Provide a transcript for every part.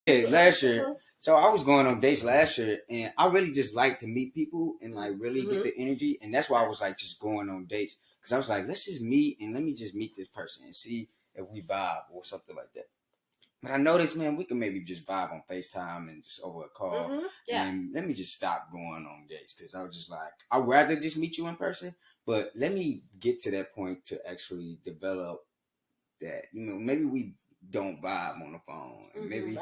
Yeah, last year. So I was going on dates last year, and I really just like to meet people and like really get the energy, and that's why I was like just going on dates because I was like, let's just meet and let me just meet this person and see if we vibe or something like that. But I noticed, man, we can maybe just vibe on FaceTime and just over a call. Yeah. And let me just stop going on dates because I was just like, I'd rather just meet you in person, but let me get to that point to actually develop that. You know, maybe we don't vibe on the phone, and maybe,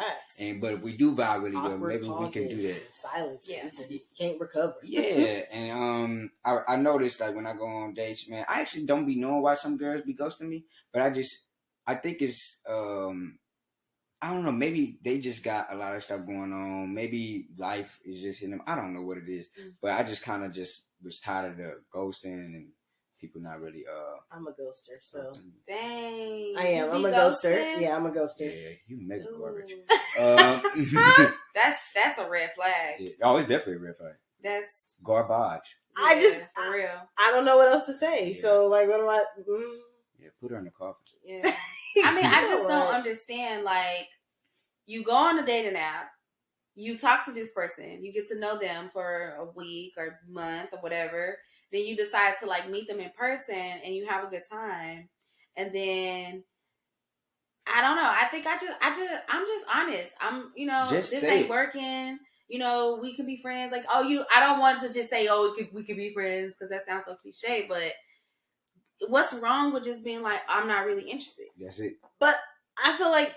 but if we do vibe really well, maybe we can do that. Silence. Yes. And you can't recover. Yeah, and I noticed like when I go on dates, man, I actually don't be knowing why some girls be ghosting me, but I think it's I don't know. Maybe they just got a lot of stuff going on. Maybe life is just hitting them. I don't know what it is, but I just kind of just was tired of the ghosting and people not really. I'm a ghoster, so dang. I am. I'm a ghoster. Yeah, I'm a ghoster. Yeah, you mega garbage. That's a red flag. Yeah. Oh, it's definitely a red flag. That's garbage. I just for real. I don't know what else to say. Yeah. So like, what do I? Yeah, put her in the coffin. Yeah. I mean, I just don't understand. Like, you go on a dating app, you talk to this person, you get to know them for a week or month or whatever. Then you decide to like meet them in person and you have a good time. And then I don't know. I think I'm just honest. This ain't working. You know, we can be friends. Like, I don't want to just say, we could be friends because that sounds so cliche. But what's wrong with just being like, I'm not really interested? That's it. But I feel like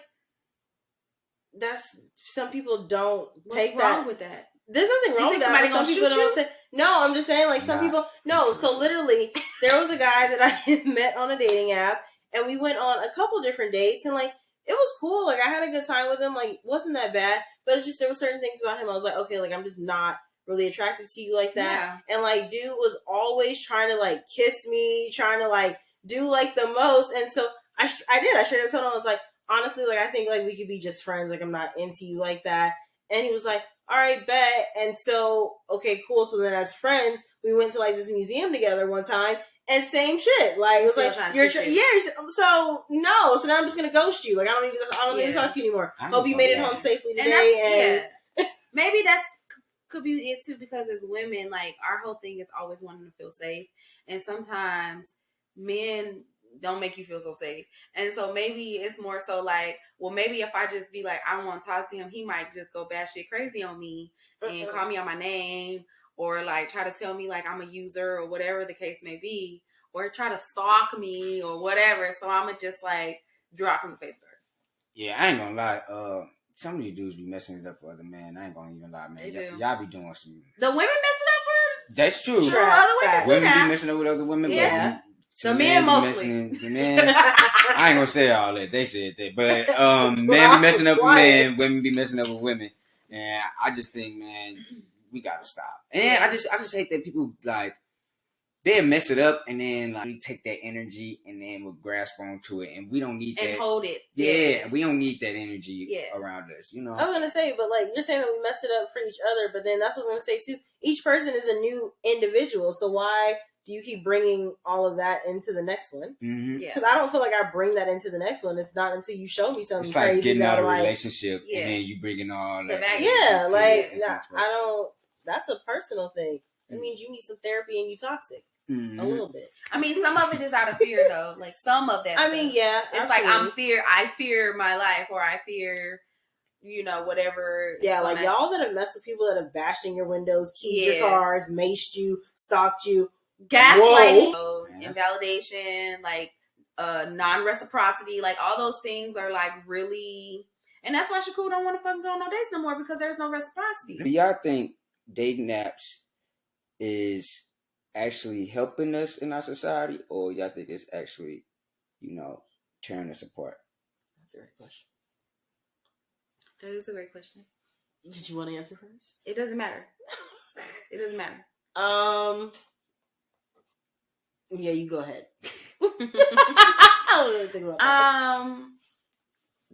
that's some people don't take that. What's wrong with that? There's nothing wrong with that. Some people don't take. No, I'm just saying, like some people. No, so literally, there was a guy that I had met on a dating app, and we went on a couple different dates, and like it was cool. Like I had a good time with him. Like wasn't that bad, but it's just there were certain things about him. I was like, okay, like I'm just not really attracted to you like that. Yeah. And like, dude was always trying to like kiss me, trying to like do like the most, and so I did. I straight up told him, I was like, honestly, like I think like we could be just friends. Like I'm not into you like that. And he was like, all right, bet. And so, okay, cool. So then as friends, we went to like this museum together one time and same shit. Like, it was like, so no. So now I'm just going to ghost you. Like, I don't need to talk to you anymore. Hope you made it home safely today. And maybe that's could be it too, because as women, like our whole thing is always wanting to feel safe. And sometimes men don't make you feel so safe. And so maybe it's more so like, well, maybe if I just be like, I don't want to talk to him, he might just go batshit crazy on me and call me on my name, or like try to tell me like I'm a user or whatever the case may be, or try to stalk me or whatever. So I'm gonna just like drop from the face of her. Yeah, I ain't gonna lie. Some of these dudes be messing it up for other men. I ain't gonna even lie, man. Y'all be doing some. The women messing up for? That's true. Sure, other women be messing up with other women. Yeah. The men mostly. The men, I ain't gonna say all that. They said that, but men be messing up with men, women be messing up with women, and I just think, man, we gotta stop. And I just hate that people like they mess it up and then like we take that energy and then we'll grasp onto it, and we don't need that. And hold it. Yeah, we don't need that energy around us. You know. I was gonna say, but like you're saying that we mess it up for each other, but then that's what I was gonna say too. Each person is a new individual, so why do you keep bringing all of that into the next one? Mm-hmm. Because I don't feel like I bring that into the next one. It's not until you show me something it's like crazy getting out of a like, relationship and then you bringing all that. Yeah, like I don't. That's a personal thing. It means you need some therapy and you toxic. Mm-hmm. A little bit. I mean, some of it is out of fear though. Like some of that. I mean, yeah, it's absolutely. like I fear my life, or I fear, whatever. Yeah, like y'all that have messed with people that have bashed in your windows, keyed your cars, maced you, stalked you. Gaslighting, invalidation, like non-reciprocity, like all those things are like really, and that's why Shakoul don't want to fucking go on no dates no more, because there's no reciprocity. Do y'all think dating apps is actually helping us in our society, or y'all think it's actually, tearing us apart? That's a great question. That is a great question. Did you want to answer first? It doesn't matter. It doesn't matter. Yeah, you go ahead. I think about that.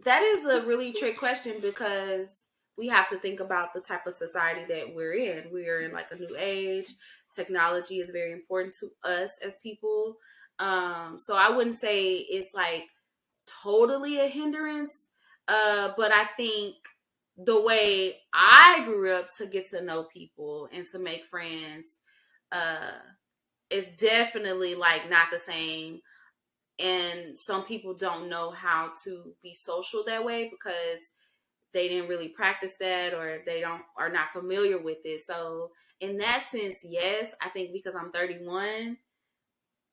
That is a really trick question, because we have to think about the type of society that we're in. We are in like a new age. Technology is very important to us as people. So I wouldn't say it's like totally a hindrance. But I think the way I grew up to get to know people and to make friends, is definitely like not the same. And some people don't know how to be social that way because they didn't really practice that, or they are not familiar with it. So in that sense, yes, I think because I'm 31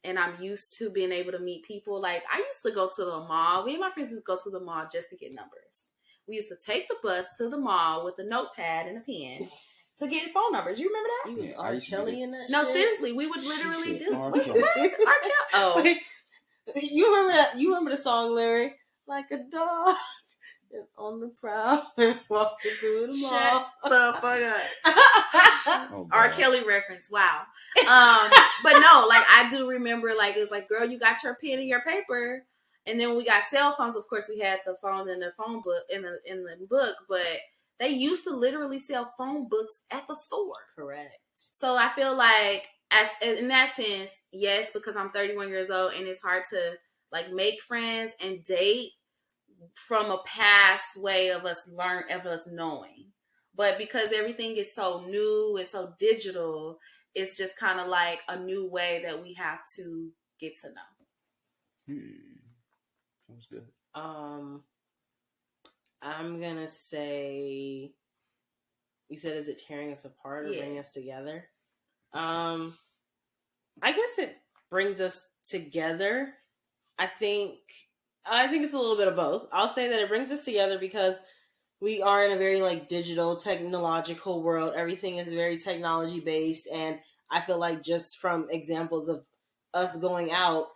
and I'm used to being able to meet people. Like, I used to go to the mall. Me and my friends used to go to the mall just to get numbers. We used to take the bus to the mall with a notepad and a pen to get phone numbers. You remember that? You was R. Kelly in that No, shit? seriously, we would literally do. R. What's Kelly. R. Kelly? Oh. Wait, you remember that? You remember the song lyric? Like a dog on the prowl and walking through the mall. Shut the fuck up. Oh, R. Kelly reference. Wow. But no, like I do remember, like it's like, girl, you got your pen and your paper, and then when we got cell phones, of course, we had the phone in the phone book in the book, but they used to literally sell phone books at the store. Correct. So I feel like, as in that sense, yes, because I'm 31 years old and it's hard to like make friends and date from a past way of us knowing. But because everything is so new and so digital, it's just kind of like a new way that we have to get to know. That was good. I'm gonna say, you said, is it tearing us apart or bringing us together? I guess it brings us together. I think it's a little bit of both. I'll say that it brings us together because we are in a very like digital, technological world. Everything is very technology based, and I feel like just from examples of us going out,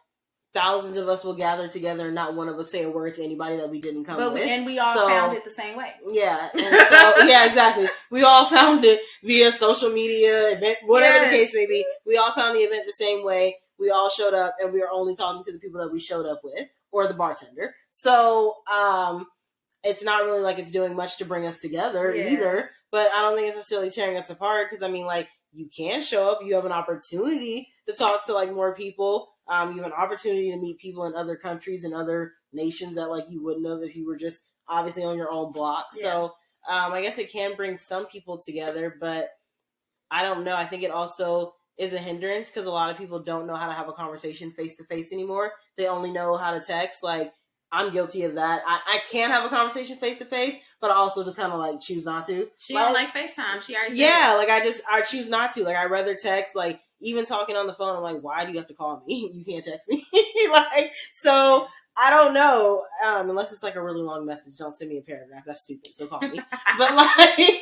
thousands of us will gather together and not one of us say a word to anybody that we didn't come with. And we all found it the same way. Yeah. And so, yeah, exactly. We all found it via social media, event, whatever the case may be. We all found the event the same way. We all showed up, and we were only talking to the people that we showed up with, or the bartender. So, it's not really like it's doing much to bring us together either, but I don't think it's necessarily tearing us apart because, I mean, like, you can show up, you have an opportunity to talk to, like, more people. You have an opportunity to meet people in other countries and other nations that, like, you wouldn't have if you were just obviously on your own block. Yeah. So, I guess it can bring some people together, but I don't know. I think it also is a hindrance because a lot of people don't know how to have a conversation face-to-face anymore. They only know how to text. Like, I'm guilty of that. I can have a conversation face-to-face, but I also just kind of, like, choose not to. She don't like FaceTime. She already said like, I choose not to. Like, I'd rather text. Like, even talking on the phone, I'm like, why do you have to call me? You can't text me. Like, so, I don't know. Unless it's, like, a really long message. Don't send me a paragraph. That's stupid, so call me. But, like,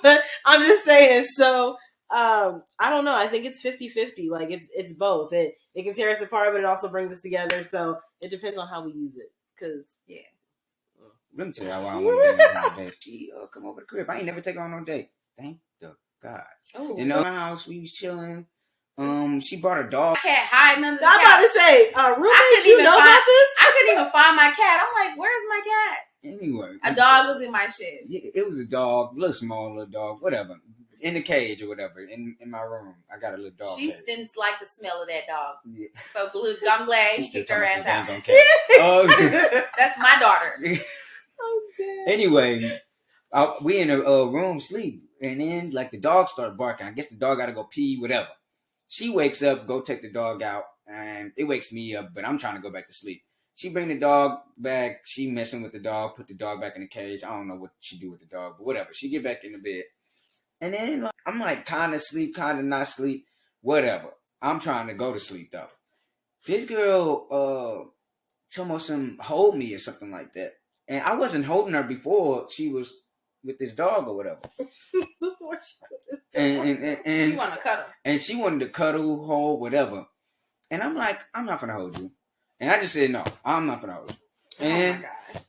but I'm just saying, so, I don't know. I think it's 50-50. Like, it's both. It can tear us apart, but it also brings us together. So it depends on how we use it. Cause let me tell you why I want to date on a date. She come over the crib. I ain't never take her on no date. Thank the God. Oh, you know, my house, we was chilling. She brought a dog. I can't hide under the couch. I'm about to say, roommate, you know about this? I couldn't even find my cat. I'm like, where's my cat? Anyway, a dog was in my shit. It was a dog, little small little dog, whatever. In the cage or whatever, in my room. I got a little dog. She cage. didn't like the smell of that dog. Yeah. So I'm glad she kicked her ass out. That's my daughter. Anyway, we in a room sleep, and then like the dog started barking. I guess the dog got to go pee, whatever. She wakes up, go take the dog out, and it wakes me up, but I'm trying to go back to sleep. She bring the dog back. She messing with the dog, put the dog back in the cage. I don't know what she do with the dog, but whatever. She get back in the bed. And then I'm like kind of sleep, kind of not sleep, whatever. I'm trying to go to sleep though. This girl told me some hold me or something like that. And I wasn't holding her before she was with this dog or whatever. Before she with this dog. And she wanted to cuddle. And she wanted to cuddle, hold, whatever. And I'm like, I'm not gonna hold you. And I just said, no, I'm not gonna hold you.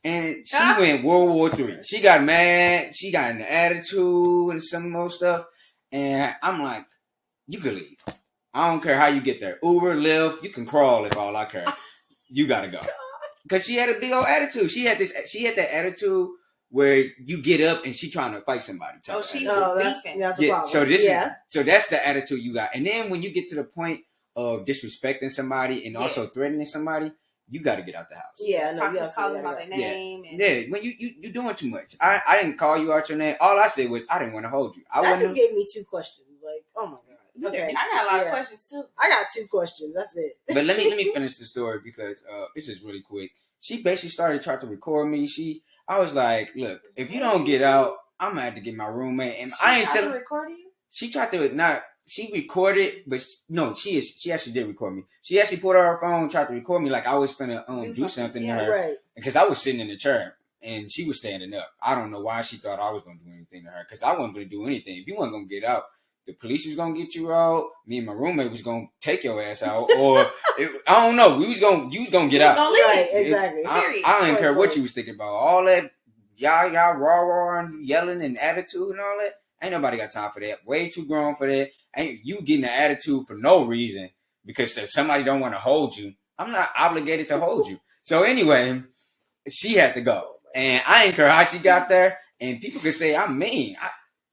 And she went World War III. She got mad. She got an attitude and some more stuff. And I'm like, you can leave. I don't care how you get there. Uber, Lyft, you can crawl if all I care. You gotta go. Because she had a big old attitude. She had that attitude where you get up and she trying to fight somebody. That's a problem. So that's the attitude you got. And then when you get to the point of disrespecting somebody and also threatening somebody, you got to get out the house. Yeah, no, you call them by their name. Yeah, when you doing too much. I didn't call you out your name. All I said was I didn't want to hold you. That just gave me 2 questions. Like, oh my god. Okay, I got a lot of questions too. I got 2 questions. That's it. But let me finish the story because it's just really quick. She basically started trying to record me. I was like, look, if you don't get out, I'm gonna have to get my roommate. And I ain't to record you. She tried to not. She recorded, but she actually did record me. She actually pulled out her phone, tried to record me like I was finna do something to her, right? Because I was sitting in the chair and she was standing up. I don't know why she thought I was gonna do anything to her because I wasn't gonna do anything. If you weren't gonna get out, the police was gonna get you out. Me and my roommate was gonna take your ass out, or I don't know. You was gonna get out. Right, exactly. I don't care what you was thinking about. All that y'all raw and yelling and attitude and all that. Ain't nobody got time for that. Way too grown for that. Ain't you getting an attitude for no reason because somebody don't want to hold you. I'm not obligated to hold you. So anyway, she had to go, and I ain't care how she got there. And people could say I'm mean,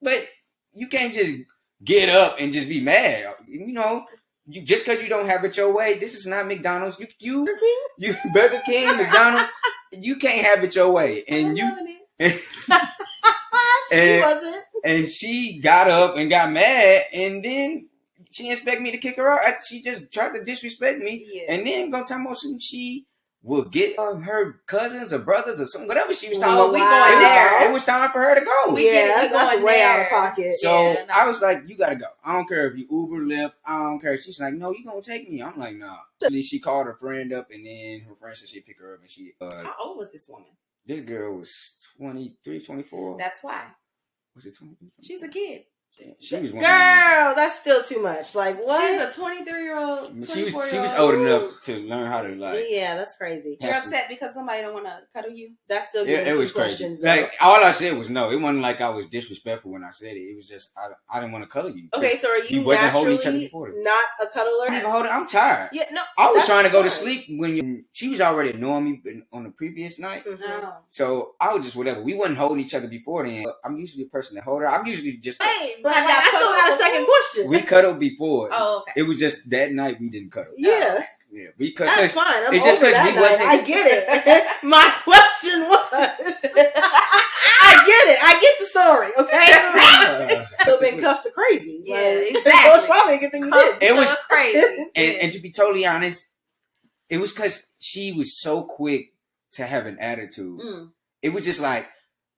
but you can't just get up and just be mad. You know, just because you don't have it your way. This is not McDonald's. You Burger King, McDonald's. You can't have it your way, and she wasn't. And she got up and got mad, and then she expect me to kick her out. She just tried to disrespect me, and then gonna tell me something. She will get her cousins or brothers or something, whatever she was talking about. We going there. It was time for her to go. That's way out of pocket. So I was like, "You gotta go. I don't care if you Uber, Lyft. I don't care." She's like, "No, you gonna take me." I'm like, "Nah." She called her friend up, and then her friend said she'd pick her up, and she. How old was this woman? This girl was 23, 24. That's why. Was it 23? She's a kid. She was one. Girl, that's still too much. Like what? She's a 23-year-old. She was old enough to learn how to like. Yeah, that's crazy. You're upset because somebody don't want to cuddle you. That's still it was crazy. Like all I said was no. It wasn't like I was disrespectful when I said it. It was just I didn't want to cuddle you. Okay, so are you wasn't naturally holding each other before not a cuddler? I even I'm tired. Yeah, no. I was trying to go to sleep when she was already annoying me on the previous night. Mm-hmm. So I was just whatever. We wasn't holding each other before then. I'm usually the person that hold her. I'm usually just. Hey, but like, I still got a second question. We cuddled before. Oh, okay. It was just that night we didn't cuddle. Yeah. Yeah, because that's fine. It's just because we wasn't. I get it. My question was, I get it. I get the story. Okay, still been cuffed to crazy. Yeah, like, exactly. So it's probably a good thing you did. It was crazy. And to be totally honest, it was because she was so quick to have an attitude. It was just like,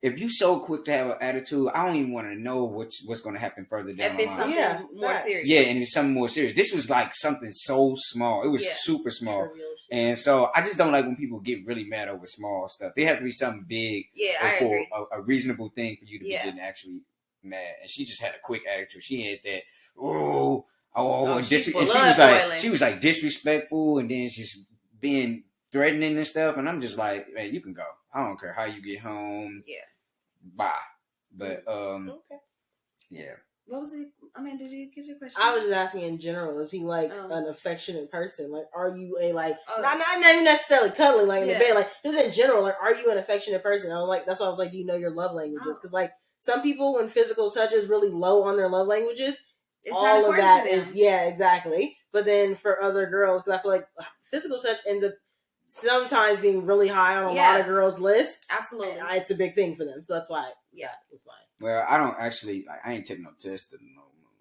if you so quick to have an attitude, I don't even want to know what's going to happen further down the line. Something more serious. Yeah, and it's something more serious. This was like something so small. It was super small. And so I just don't like when people get really mad over small stuff. It has to be something big for a reasonable thing for you to be getting actually mad. And she just had a quick attitude. She had that, she was like disrespectful, and then she's being threatening and stuff. And I'm just like, man, you can go. I don't care how you get home. Yeah. Bye. But okay. Yeah. What was it? I mean, did you get your question? I was just asking in general. Is he like an affectionate person? Like, are you a not even necessarily cuddling like in the bed? Like, just in general, like, are you an affectionate person? I was like, that's why I was like, do you know your love languages? Because like some people, when physical touch is really low on their love languages, it's all of that is exactly. But then for other girls, because I feel like physical touch ends up sometimes being really high on a lot of girls' lists. Absolutely. It's a big thing for them. So that's why, it's fine. Well, I don't actually, I ain't taking no test.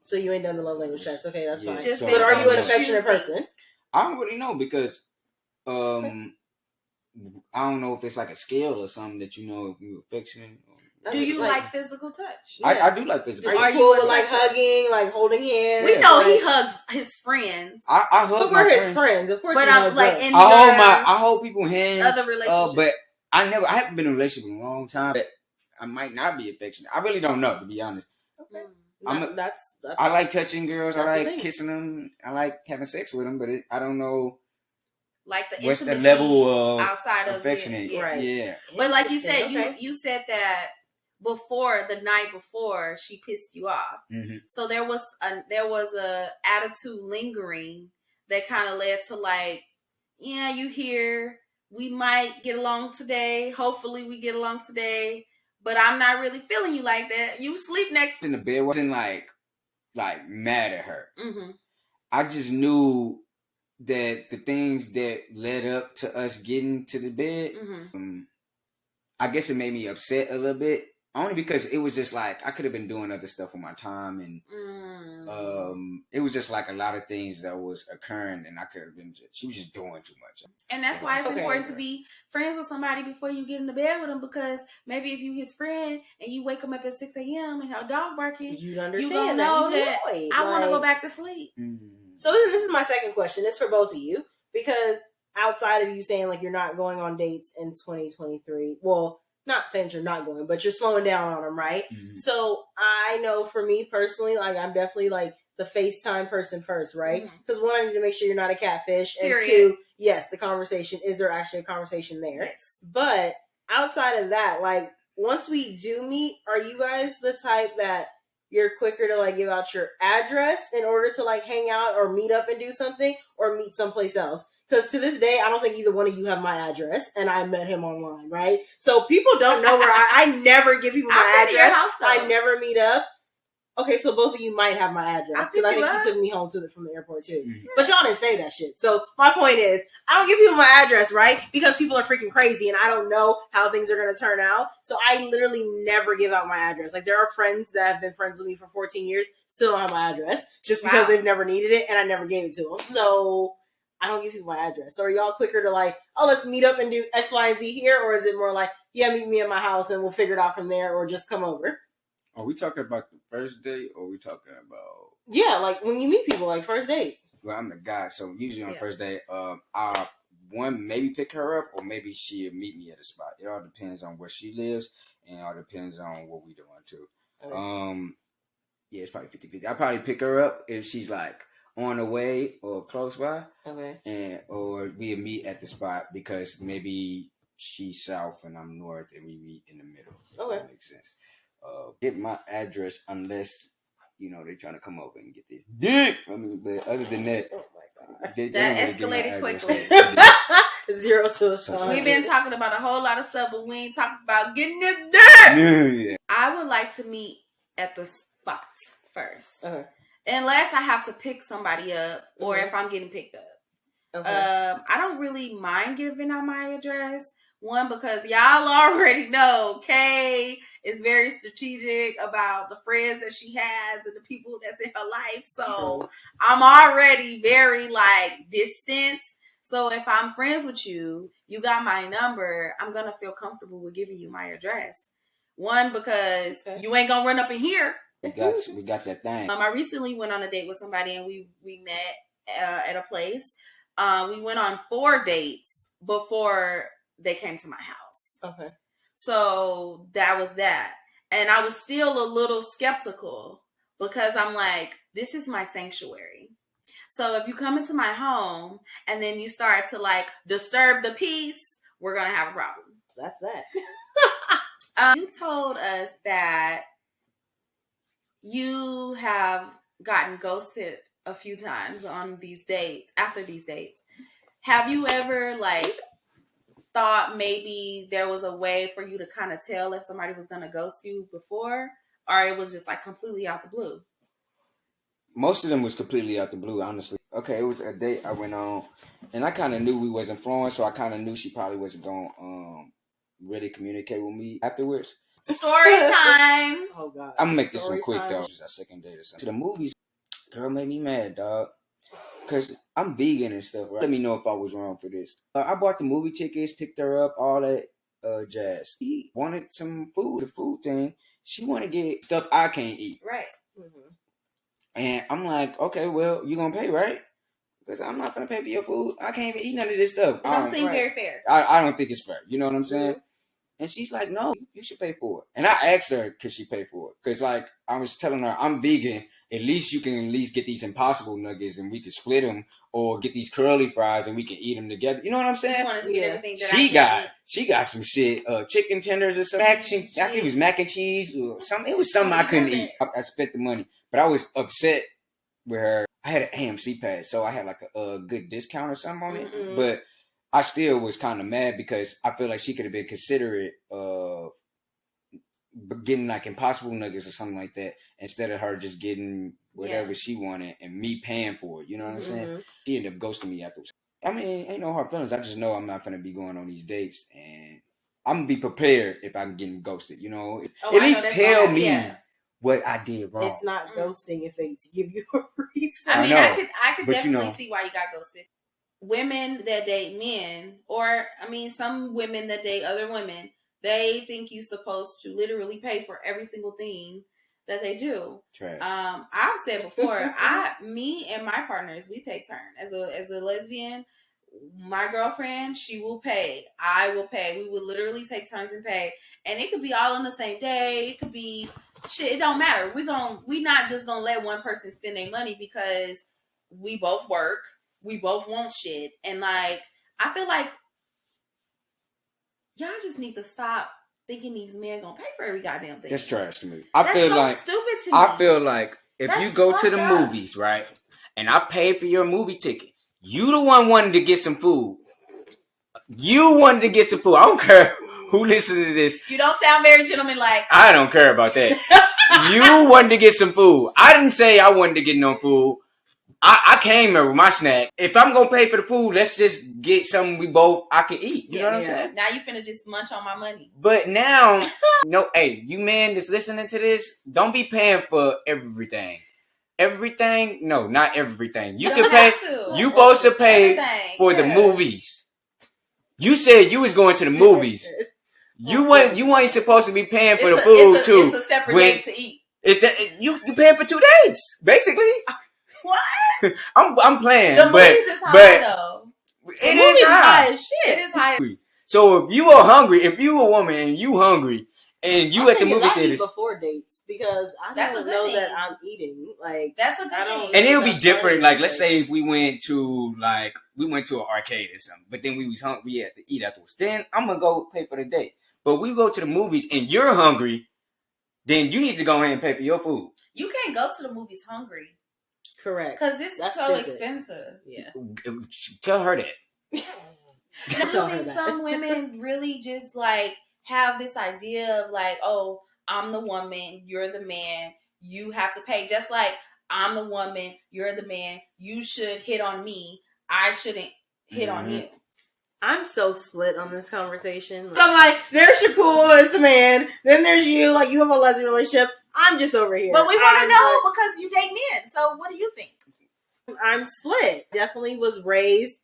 So you ain't done the love language test. Okay, that's fine. Just but are you an affectionate person? I don't really know because I don't know if it's like a scale or something that you know if you're affectionate. Do you like physical touch? I do like physical touch. Are you cool with like hugging, like holding hands? We know he hugs his friends. I hug my friends. His friends, of course. But I'm like, I hold people's hands. Other relationships. But I haven't been in a relationship in a long time. But I might not be affectionate. I really don't know, to be honest. Okay. I like touching girls. I like kissing them. I like having sex with them. But I don't know. Like the what's the level of outside of affectionate? Right. Yeah. But like you said, you said that before the night before she pissed you off. Mm-hmm. So there was a attitude lingering that kind of led to like, you here. We might get along today. Hopefully we get along today. But I'm not really feeling you like that. You sleep next in the bed. Wasn't like mad at her. Mm-hmm. I just knew that the things that led up to us getting to the bed, I guess it made me upset a little bit. Only because it was just like I could have been doing other stuff with my time, and it was just like a lot of things that was occurring, and I could have been. She was just doing too much, and that's why it's important to be friends with somebody before you get into bed with them. Because maybe if you his friend and you wake him up at 6 a.m. and your dog barking, you'd understand. You gonna know that I want to go back to sleep. So this is my second question. It's for both of you, because outside of you saying like you're not going on dates in 2023, well. Not saying you're not going, but you're slowing down on them, right? So I know for me personally, like I'm definitely like the FaceTime person first, right? Because one, I need to make sure you're not a catfish, and two, yes, the conversation, is there actually a conversation there? Yes. But outside of that, like once we do meet, are you guys the type that you're quicker to like give out your address in order to like hang out or meet up and do something, or meet someplace else? Because to this day, I don't think either one of you have my address, and I met him online, right? So people don't know where I never give people my address. I never meet up. Okay, so both of you might have my address, because I think he took me home from the airport too. But y'all didn't say that shit. So my point is, I don't give people my address, right? Because people are freaking crazy, and I don't know how things are going to turn out. So I literally never give out my address. Like there are friends that have been friends with me for 14 years, still don't have my address, just because they've never needed it, and I never gave it to them. So I don't give people my address. So are y'all quicker to like, oh, let's meet up and do X, Y, and Z here? Or is it more like, yeah, meet me at my house and we'll figure it out from there, or just come over? Are we talking about the first date, or are we talking about... Yeah, like when you meet people, like first date. Well, I'm the guy, so usually on the first date, I'll maybe pick her up, or maybe she'll meet me at a spot. It all depends on where she lives, and it all depends on what we doing too. Okay. Yeah, it's probably 50-50. I'll probably pick her up if she's like on the way or close by. Okay. Or we'll meet at the spot, because maybe she's south and I'm north, and we meet in the middle. Okay. That makes sense. Get my address unless, they're trying to come over and get this dick. I mean, but other than that, oh my God. That escalated quickly. 0 to 100. We've been talking about a whole lot of stuff, but we ain't talking about getting this dick. Yeah. I would like to meet at the spot first. Okay. Unless I have to pick somebody up, or if I'm getting picked up. Okay. I don't really mind giving out my address. One, because y'all already know Kay is very strategic about the friends that she has and the people that's in her life. So I'm already very distant. So if I'm friends with you, you got my number, I'm going to feel comfortable with giving you my address. One, because you ain't going to run up in here. We got that thing. I recently went on a date with somebody, and we met at a place. We went on 4 dates before they came to my house. Okay. So that was that. And I was still a little skeptical, because I'm like, this is my sanctuary. So if you come into my home and then you start to disturb the peace, we're going to have a problem. That's that. You told us that you have gotten ghosted a few times on these dates, after these dates. Have you ever thought maybe there was a way for you to kind of tell if somebody was going to ghost you before, or it was just completely out the blue? Most of them was completely out the blue, honestly. Okay, it was a date I went on, and I kind of knew we wasn't flowing, so I kind of knew she probably wasn't going to really communicate with me afterwards. Story time. Oh, God. I'm going to make this one quick, though. It was our second date or something. To the movies, girl made me mad, dog. Because I'm vegan and stuff, right? Let me know if I was wrong for this. I bought the movie tickets, picked her up, all that jazz. She wanted some food, the food thing. She wanted to get stuff I can't eat. Right. Mm-hmm. And I'm like, okay, well, you going to pay, right? Because I'm not going to pay for your food. I can't even eat none of this stuff. It don't seem very fair. I don't think it's fair. You know what I'm saying? Mm-hmm. And she's like, no, you should pay for it. And I asked her, could she pay for it? Because, I was telling her, I'm vegan. At least you can get these Impossible nuggets and we can split them, or get these curly fries and we can eat them together. You know what I'm saying? You wanted to get everything that she got some shit, chicken tenders or something. I think it was mac and cheese or something. It was something I couldn't eat. I spent the money. But I was upset with her. I had an AMC pass, so I had a good discount or something on it. Mm-hmm. But I still was kind of mad, because I feel like she could have been considerate of getting like Impossible nuggets or something like that instead of her just getting whatever she wanted and me paying for it. You know what I'm saying? She ended up ghosting me afterwards. I mean, ain't no hard feelings. I just know I'm not gonna be going on these dates, and I'm gonna be prepared if I'm getting ghosted. You know, at least tell me what I did wrong. It's not ghosting if they give you a reason. I mean, I could definitely see why you got ghosted. Women that date men, or I mean, some women that date other women, they think you're supposed to literally pay for every single thing that they do. Trash. I've said before, me and my partners, we take turn. As a lesbian, my girlfriend, she will pay. I will pay. We will literally take turns and pay. And it could be all on the same day. It could be shit. It don't matter. We not just gonna let one person spend their money because we both work. We both want shit. And like, I feel like y'all just need to stop thinking these men gonna pay for every goddamn thing. That's trash to me. That's so stupid to me. I feel like if you go to the movies, right, and I pay for your movie ticket, you the one wanted to get some food. You wanted to get some food. I don't care who listens to this. You don't sound very gentleman-like. I don't care about that. You wanted to get some food. I didn't say I wanted to get no food. I came here with my snack. If I'm gonna pay for the food, let's just get something I can eat. You know what I'm saying? Now you finna just munch on my money. But now, no, hey, you man that's listening to this, don't be paying for everything. Everything? No, not everything. You can pay. You supposed to pay for the movies. You said you was going to the movies. You ain't supposed to be paying for the food too. It's a separate date to eat. You paying for 2 dates, basically. What? I'm playing, the movies is high though. It is high as shit. It is high. So if you are hungry, if you a woman and you hungry, and you at the movie theaters before dates because I don't know that I'm eating. Like that's a good thing. And it would be different. Like let's say if we went to an arcade or something, but then we was hungry, we had to eat afterwards. Then I'm gonna go pay for the date. But we go to the movies and you're hungry, then you need to go ahead and pay for your food. You can't go to the movies hungry. Correct. Because this is so expensive. Yeah. Tell her that. I think some women really just like have this idea of like, oh, I'm the woman, you're the man, you have to pay. Just like I'm the woman, you're the man, you should hit on me, I shouldn't hit on you. I'm so split on this conversation. So I'm like, there's Shakoul as the man, then there's you, like you have a lesbian relationship. I'm just over here. But we want to know because you date men. So what do you think? I'm split. Definitely was raised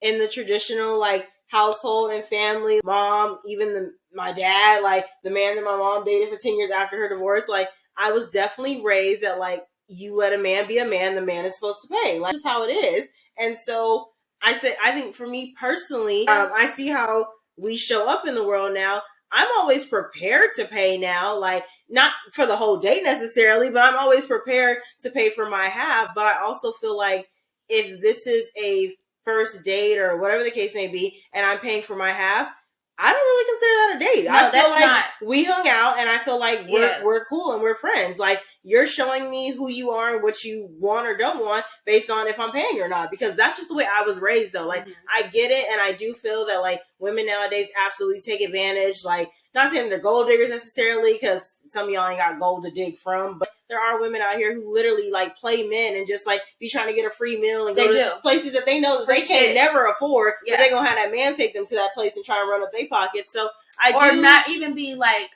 in the traditional like household and family. Mom, even my dad, like the man that my mom dated for 10 years after her divorce. Like I was definitely raised that like you let a man be a man, the man is supposed to pay. Like that's how it is. And so I think for me personally, I see how we show up in the world now. I'm always prepared to pay now, like not for the whole date necessarily, but I'm always prepared to pay for my half. But I also feel like if this is a first date or whatever the case may be, and I'm paying for my half, I don't really consider that a date. No, I feel like not. We hung out and I feel like we're cool and we're friends. Like you're showing me who you are and what you want or don't want based on if I'm paying or not, because that's just the way I was raised though. Like I get it. And I do feel that like women nowadays absolutely take advantage. Like not saying they're gold diggers necessarily, because some of y'all ain't got gold to dig from, but there are women out here who literally like play men and just like be trying to get a free meal and go to places that they know that they can't never afford, but they're gonna have that man take them to that place and try and run up their pockets. So not even be like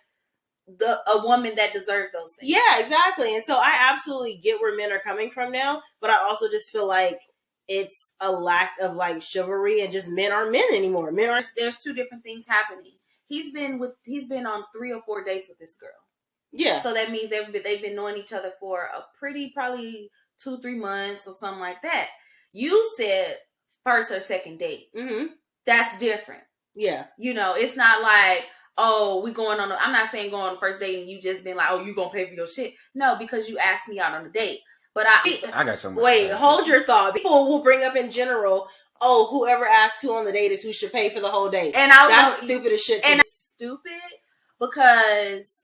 a woman that deserves those things. Yeah, exactly. And so I absolutely get where men are coming from now, but I also just feel like it's a lack of like chivalry and just men aren't men anymore. There's two different things happening. He's been on 3 or 4 dates with this girl. Yeah. So that means they've been knowing each other for a probably 2-3 months or something like that. You said first or second date. Mm-hmm. That's different. Yeah. You know, it's not like, oh, we going on. I'm not saying go on the first date and you just been like, oh, you gonna pay for your shit. No, because you asked me out on a date. But I got something. Wait, hold your thought. People will bring up in general, oh, whoever asked who on the date is who should pay for the whole date. And that's stupid as shit. And that's stupid because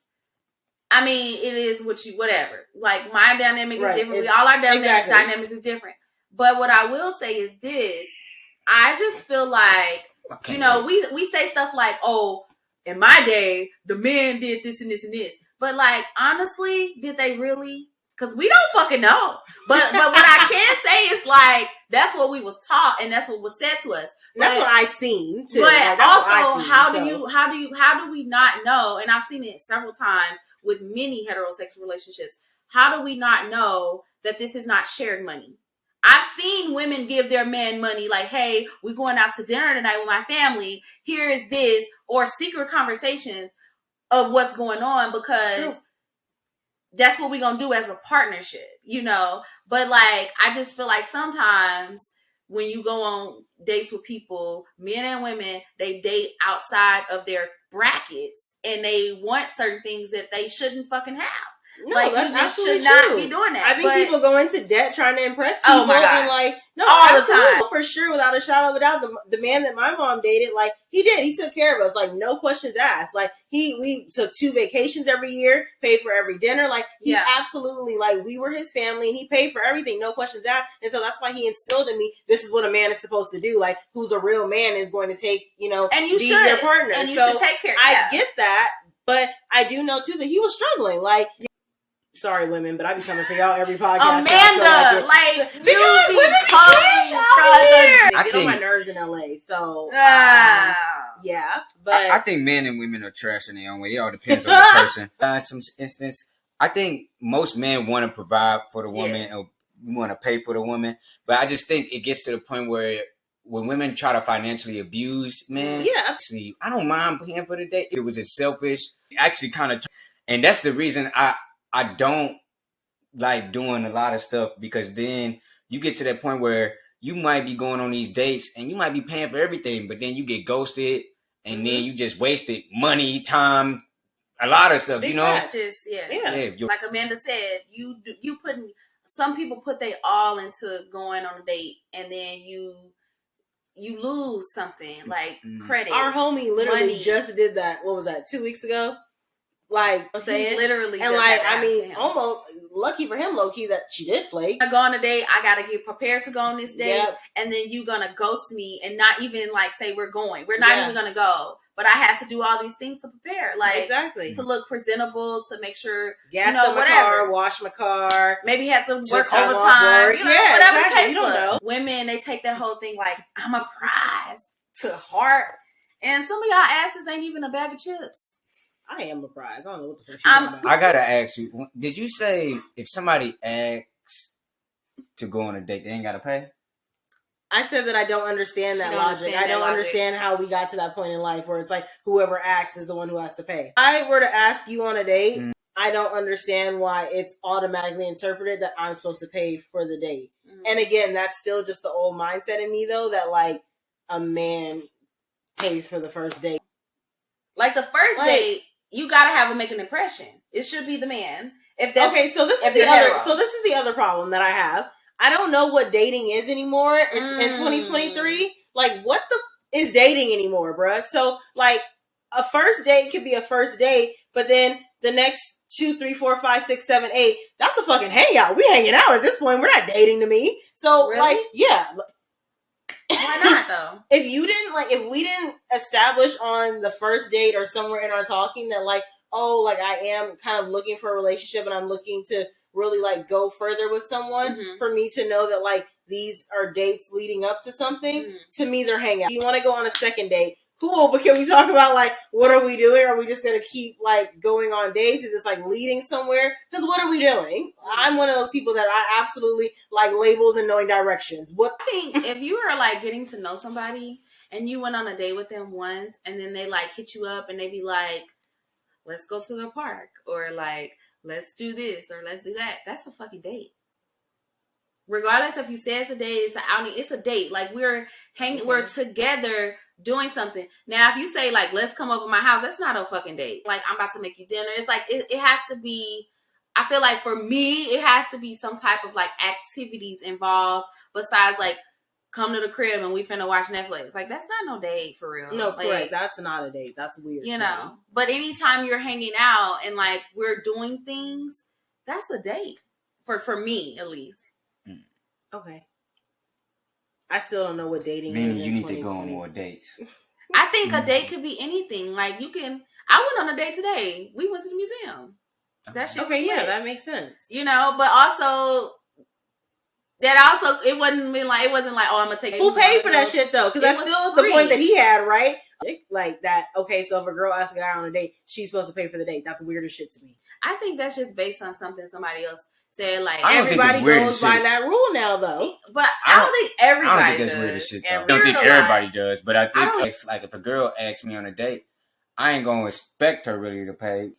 I mean, it is whatever. Like my dynamic is different. We all our dynamics is different. But what I will say is this: I just feel like we say stuff like, "Oh, in my day, the men did this and this and this. But like, honestly, did they really? Because we don't fucking know. But what I can say is like, that's what we was taught and that's what was said to us. But, that's what I seen too. But like, also, how do we not know? And I've seen it several times with many heterosexual relationships. How do we not know that this is not shared money? I've seen women give their men money like, hey, we're going out to dinner tonight with my family. Here is this, or secret conversations of what's going on because that's what we're going to do as a partnership, you know? But like, I just feel like sometimes when you go on dates with people, men and women, they date outside of their brackets and they want certain things that they shouldn't fucking have. No, like, that's you just absolutely should not true. be doing that. I think people go into debt trying to impress people. Oh my gosh. And like, no, all absolutely, the time. For sure, without a shadow of a doubt, the man that my mom dated, like, he took care of us, like, no questions asked. Like, we took 2 vacations every year, paid for every dinner. Like, he absolutely, like, we were his family, and he paid for everything, no questions asked. And so that's why he instilled in me, this is what a man is supposed to do. Like, who's a real man is going to take, you know, and you be should, your partner. and you so should take care. I get that, but I do know too that he was struggling. Like, sorry, women, but I be coming for y'all every podcast. Amanda, like because women be trash out here. They get on my nerves in LA, so yeah. But I think men and women are trash in their own way. It all depends on the person. In some instance, I think most men want to provide for the woman or want to pay for the woman, but I just think it gets to the point where when women try to financially abuse men, actually, I don't mind paying for the date. It was just selfish. Actually, kind of, and that's the reason I don't like doing a lot of stuff, because then you get to that point where you might be going on these dates and you might be paying for everything, but then you get ghosted and then you just wasted money, time, a lot of stuff, you know? Just, like Amanda said, you putting, some people put they all into going on a date and then you lose something like credit. Our homie literally just did that. What was that? 2 weeks ago? Like, I'm saying, literally, and like, I mean, almost lucky for him, low key, that she did flake. I go on a date. I gotta get prepared to go on this date, and then you gonna ghost me and not even like say we're going. We're not even gonna go. But I had to do all these things to prepare, like to look presentable, to make sure gas up my car, wash my car, maybe had to work overtime, you know, whatever the case you don't know. Women, they take that whole thing like I'm a prize to heart, and some of y'all asses ain't even a bag of chips. I am a prize. I don't know what the fuck you're talking about. I gotta ask you, did you say if somebody asks to go on a date, they ain't gotta pay? I said that I don't understand that logic. I don't understand how we got to that point in life where it's like whoever asks is the one who has to pay. If I were to ask you on a date, I don't understand why it's automatically interpreted that I'm supposed to pay for the date. And again, that's still just the old mindset in me, though, that like a man pays for the first date. Like the first date, you gotta have him make an impression. It should be the man. If that's okay, so this is the other. So this is the other problem that I have. I don't know what dating is anymore. It's in 2023. Like, what the is dating anymore, bruh? So like, a first date could be a first date, but then the next 2, 3, 4, 5, 6, 7, 8, that's a fucking hangout. We hanging out at this point. We're not dating to me. So like, yeah. Why not though? If we didn't establish on the first date or somewhere in our talking that like, oh, like I am kind of looking for a relationship and I'm looking to really like go further with someone, for me to know that like these are dates leading up to something, to me they're hangouts. If you want to go on a second date, cool, but can we talk about like what are we doing? Are we just gonna keep like going on dates? Is this like leading somewhere? Because what are we doing? I'm one of those people that I absolutely like labels and knowing directions. What I think if you are like getting to know somebody and you went on a date with them once and then they like hit you up and they be like, let's go to the park, or like let's do this or let's do that, that's a fucking date. Regardless if you say it's a date, it's an outing, it's a date. Like we're hanging, we're together doing something. Now, if you say like, let's come over my house, that's not a fucking date. Like I'm about to make you dinner. It's like, it has to be, I feel like for me, it has to be some type of like activities involved besides like come to the crib and we finna watch Netflix. Like that's not no date for real. No, like, correct. That's not a date. That's weird. You know, but anytime you're hanging out and like we're doing things, that's a date for me at least. Okay. I still don't know what dating is. Meaning you need to go on more dates. I think a date could be anything. Like you can. I went on a date today. We went to the museum. That shit. Okay, yeah, that makes sense. You know, but also. That also, it wasn't like, oh, I'm gonna take. Who paid for that shit though? Because that's still the point that he had, right? Like that. Okay, so if a girl asks a guy on a date, she's supposed to pay for the date. That's weird as shit to me. I think that's just based on something somebody else said. Like everybody goes by that rule now, though. But I don't think everybody. I don't think that's weird as shit. I don't think everybody does, but I think like if a girl asks me on a date, I ain't gonna expect her really to pay.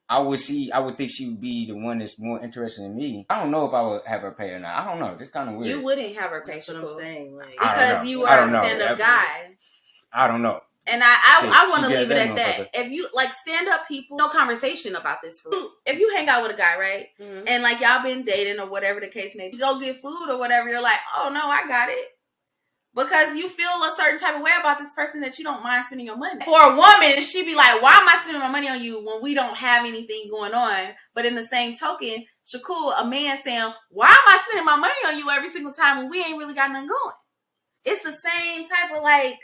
I would think she would be the one that's more interested in me. I don't know if I would have her pay or not. I don't know. It's kind of weird. You wouldn't have her pay. That's what I'm saying. Like, because you are a stand-up guy. I don't know. And I want to leave it at that. If you like stand-up people, no conversation about this food. If you hang out with a guy, right, and like y'all been dating or whatever the case may be, you go get food or whatever, you're like, oh no, I got it. Because you feel a certain type of way about this person that you don't mind spending your money. For a woman, she'd be like, why am I spending my money on you when we don't have anything going on? But in the same token, Shakoul, a man saying, why am I spending my money on you every single time when we ain't really got nothing going? It's the same type of like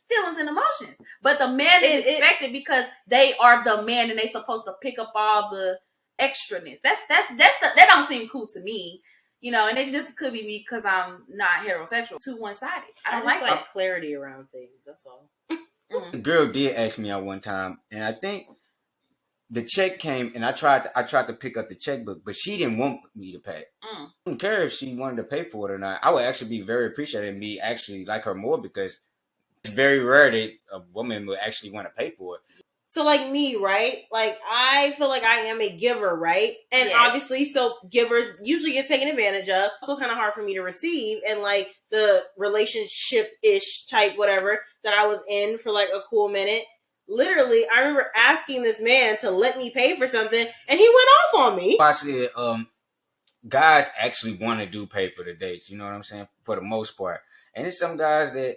feelings and emotions. But the man is expected because they are the man and they supposed to pick up all the extraness. That don't seem cool to me. You know, and it just could be me because I'm not heterosexual. Too one-sided. I don't like that. Clarity around things. That's all. The girl did ask me out one time, and I think the check came, and I tried to pick up the checkbook, but she didn't want me to pay. I don't care if she wanted to pay for it or not. I would actually be very appreciative of me actually like her more because it's very rare that a woman would actually want to pay for it. So like me, right? Like I feel like I am a giver, right? And obviously, so givers usually get taken advantage of. It's also kind of hard for me to receive. And like the relationship-ish type whatever that I was in for like a cool minute. Literally, I remember asking this man to let me pay for something and he went off on me. I said, guys actually want to do pay for the dates. You know what I'm saying? For the most part. And there's some guys that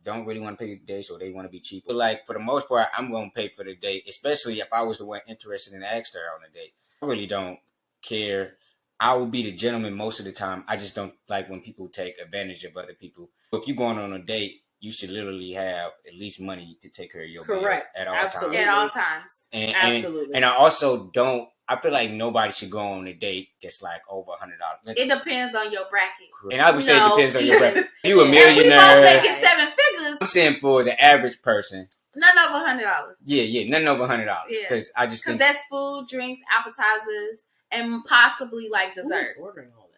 don't really want to pay the dates or they want to be cheap. But like for the most part, I'm going to pay for the date, especially if I was the one interested in asking her on a date. I really don't care. I will be the gentleman most of the time. I just don't like when people take advantage of other people. If you're going on a date, you should literally have at least money to take care of your bill at all times. At all times. Absolutely. And I also don't. I feel like nobody should go on a date that's like over $100. It depends on your bracket. And I would say it depends on your bracket. You a millionaire. And we both making 7 figures. I'm saying for the average person. None over $100. Yeah, nothing over $100. Because I just think that's food, drinks, appetizers, and possibly like dessert. Who's ordering all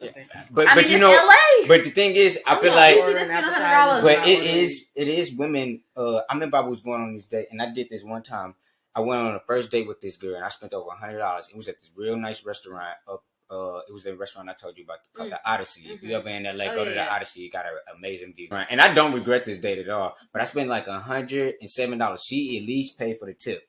that? Okay. But you know, LA. But the thing is, I feel like, $100. But it is women. I remember I was going on this date, and I did this one time. I went on a first date with this girl, and I spent over $100. It was at this real nice restaurant up. It was a restaurant I told you about called the Odyssey. If you ever in LA, go to the Odyssey. You got an amazing view. Right. And I don't regret this date at all. But I spent like $107. She at least paid for the tip.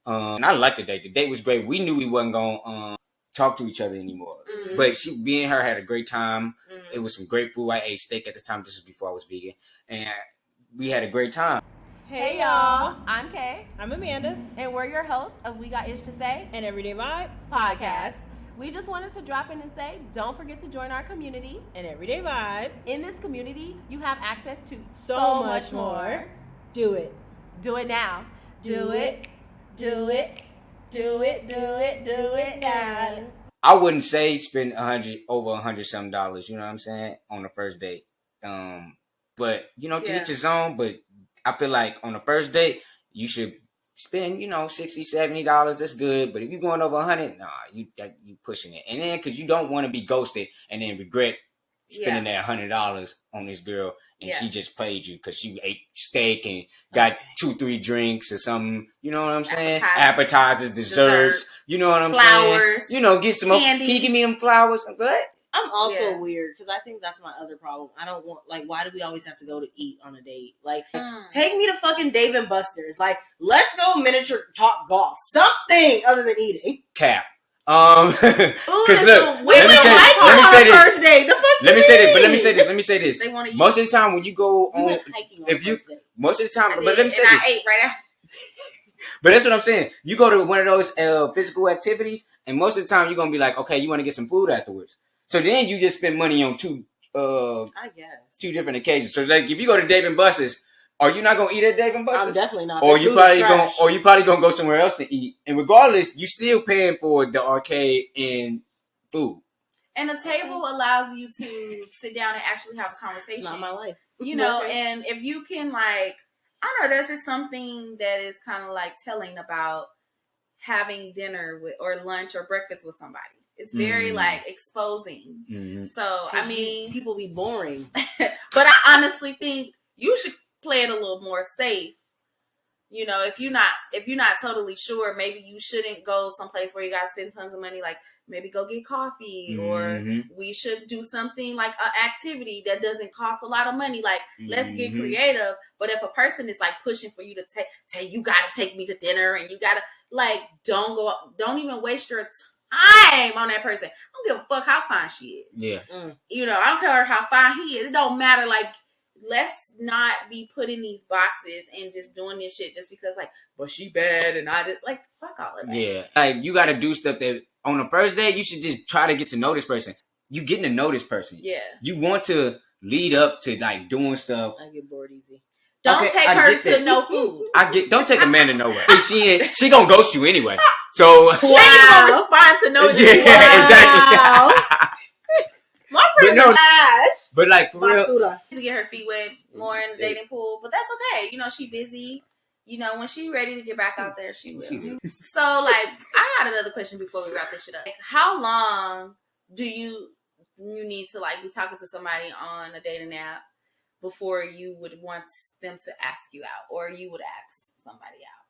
And I liked the date. The date was great. We knew we wasn't gonna talk to each other anymore. But me and her had a great time. It was some great food. I ate steak at the time. This was before I was vegan, and we had a great time. Hey y'all, I'm Kay. I'm Amanda. And we're your hosts of We Got Ish to Say, an Everyday Vibe podcast. We just wanted to drop in and say, don't forget to join our community, an Everyday Vibe. In this community, you have access to so much more. Do it. Do it now. Do it. Do it. Do it. Do it. Do it now. I wouldn't say spend over $100 some. You know what I'm saying, on the first date. But you know, to each his own. But I feel like on the first date, you should spend, $60, $70. That's good. But if you're going over $100, nah, you pushing it. And then because you don't want to be ghosted and then regret spending that $100 on this girl and she just played you because she ate steak and got 2-3 drinks or something. You know what I'm saying? Appetizers, desserts. You know what I'm saying? Flowers. Get some candy. Can you give me them flowers? I'm good. I'm also weird because I think that's my other problem. I don't want, like, why do we always have to go to eat on a date? Like, take me to fucking Dave and Buster's. Like, let's go miniature top golf. Something other than eating. Cap. Because look, let me say this. First date. The fuck let me say this. They want to most of the time when you go on, most of the time, but let me say this. I ate right after. But that's what I'm saying. You go to one of those physical activities, and most of the time you're gonna be like, okay, you want to get some food afterwards. So then you just spend money on two different occasions. So like if you go to Dave and Buster's, Are you not gonna eat at Dave and Buster's? I'm definitely not. Or you probably gonna go somewhere else to eat. And regardless, you still paying for the arcade and food. And a table allows you to sit down and actually have a conversation. It's not my life. You know, and if you can, like, I don't know, there's just something that is kind of like telling about having dinner with, or lunch or breakfast with somebody. It's very like exposing. Mm-hmm. So, I mean, people be boring. But I honestly think you should play it a little more safe. You know, if you're not totally sure, maybe you shouldn't go someplace where you got to spend tons of money. Like, maybe go get coffee, or we should do something like an activity that doesn't cost a lot of money. Like, let's get creative. But if a person is like pushing for you to take, you gotta take me to dinner, and you gotta, like, don't even waste your time on that person. I don't give a fuck how fine she is. Yeah. You know, I don't care how fine he is. It don't matter. Like, let's not be put in these boxes and just doing this shit just because, like, but she bad and I just, like, fuck all of that. Yeah. Like, you got to do stuff that on the first day, you should just try to get to know this person. You getting to know this person. Yeah. You want to lead up to, like, doing stuff. I get bored easy. Don't take her to no food. Don't take Amanda nowhere. She gonna ghost you anyway. So she ain't gonna respond to no. Yeah, exactly. My friend is Ash. But like, for real, to get her feet wet more in the dating pool, but that's okay. You know, she busy. You know, when she ready to get back out there, she will. So, like, I got another question before we wrap this shit up. Like, how long do you need to, like, be talking to somebody on a dating app before you would want them to ask you out, or you would ask somebody out?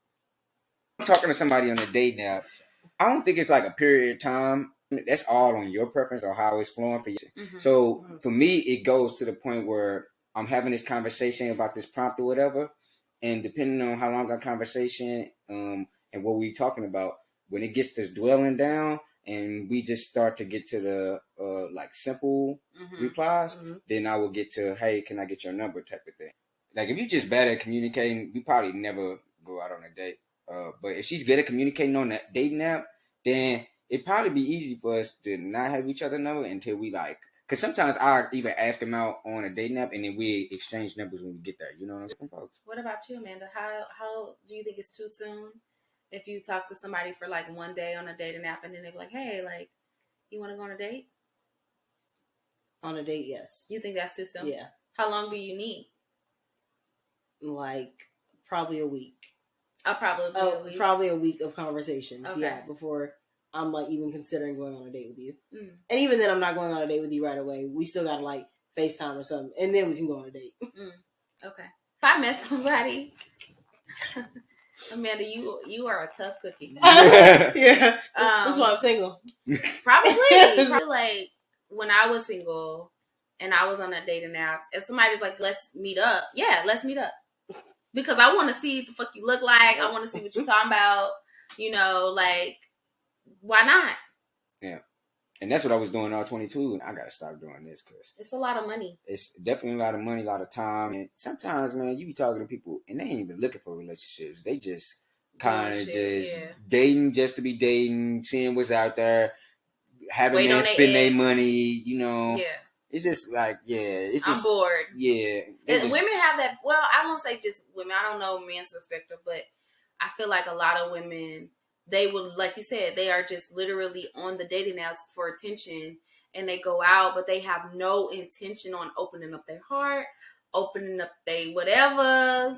I'm talking to somebody on a dating app. I don't think it's like a period of time. That's all on your preference or how it's flowing for you. So for me, it goes to the point where I'm having this conversation about this prompt or whatever, and depending on how long our conversation and what we're talking about, when it gets to dwelling down and we just start to get to the like simple replies, then I will get to, hey, can I get your number type of thing. Like, if you're just bad at communicating, we probably never go out on a date. But if she's good at communicating on that dating app, then it'd probably be easy for us to not have each other number until we, like, because sometimes I even ask them out on a dating app and then we exchange numbers when we get there. You know what I'm saying, folks? What about you, Amanda? How do you think it's too soon if you talk to somebody for like one day on a dating app and then they're like, hey, like, you want to go on a date? On a date, yes. You think that's too soon? Yeah. How long do you need? Like, probably a week. Probably a week of conversations. Okay. Yeah, before I'm like even considering going on a date with you. And even then, I'm not going on a date with you right away. We still gotta like FaceTime or something, and then we can go on a date. Okay. If I met somebody, Amanda, you are a tough cookie. Yeah, that's why I'm single. Probably like when I was single and I was on a dating app. If somebody's like, let's meet up. Yeah, let's meet up. Because I want to see what the fuck you look like. I want to see what you're talking about. You know, like, why not? Yeah. And that's what I was doing all 22. And I got to stop doing this because it's a lot of money. It's definitely a lot of money, a lot of time. And sometimes, man, you be talking to people and they ain't even looking for relationships. They just kind of dating just to be dating, seeing what's out there, having them spend their money, you know. Yeah. It's just like, it's just, I'm bored. Yeah. Women have that. Well, I won't say just women. I don't know men's perspective, but I feel like a lot of women, they would, like you said, they are just literally on the dating apps for attention, and they go out, but they have no intention on opening up their heart, opening up their whatevers,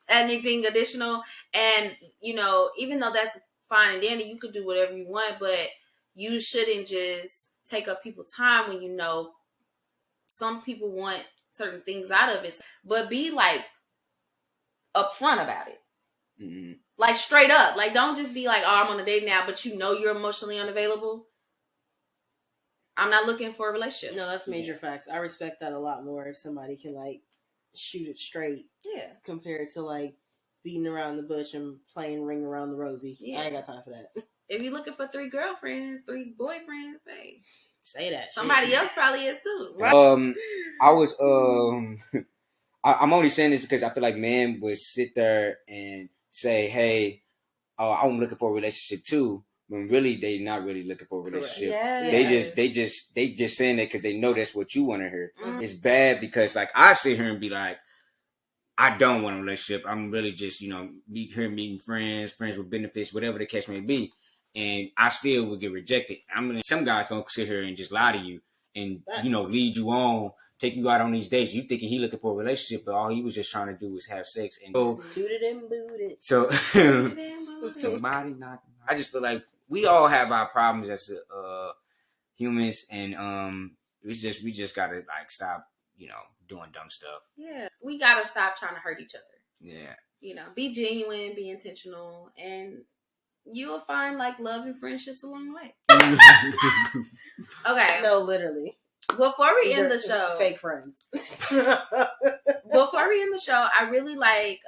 anything additional. And, you know, even though that's fine and dandy, you could do whatever you want, but you shouldn't just take up people's time when you know some people want certain things out of it. But be like upfront about it. Like straight up. Like, don't just be like, oh, I'm on a date now, but you know you're emotionally unavailable. I'm not looking for a relationship. No, that's major facts. I respect that a lot more if somebody can like shoot it straight. Yeah. Compared to like beating around the bush and playing ring around the rosy. Yeah. I ain't got time for that. If you're looking for 3 girlfriends, 3 boyfriends, hey, say that. Somebody else probably is too. Right? I was I'm only saying this because I feel like men would sit there and say, "Hey, I'm looking for a relationship too," when really they not really looking for a relationship. Yes. They just saying that because they know that's what you want to hear. It's bad because like I sit here and be like, I don't want a relationship. I'm really just, meeting friends with benefits, whatever the case may be. And I still would get rejected. Some guys gonna sit here and just lie to you and, lead you on, take you out on these dates. You thinking he looking for a relationship, but all he was just trying to do was have sex. And Tooted and booted. So, somebody not. I just feel like we all have our problems as humans, and we just gotta like stop, doing dumb stuff. Yeah, we gotta stop trying to hurt each other. Yeah, be genuine, be intentional, and you will find like love and friendships along the way. Okay, no, literally. Before we end the show, fake friends. Before we end the show, I really like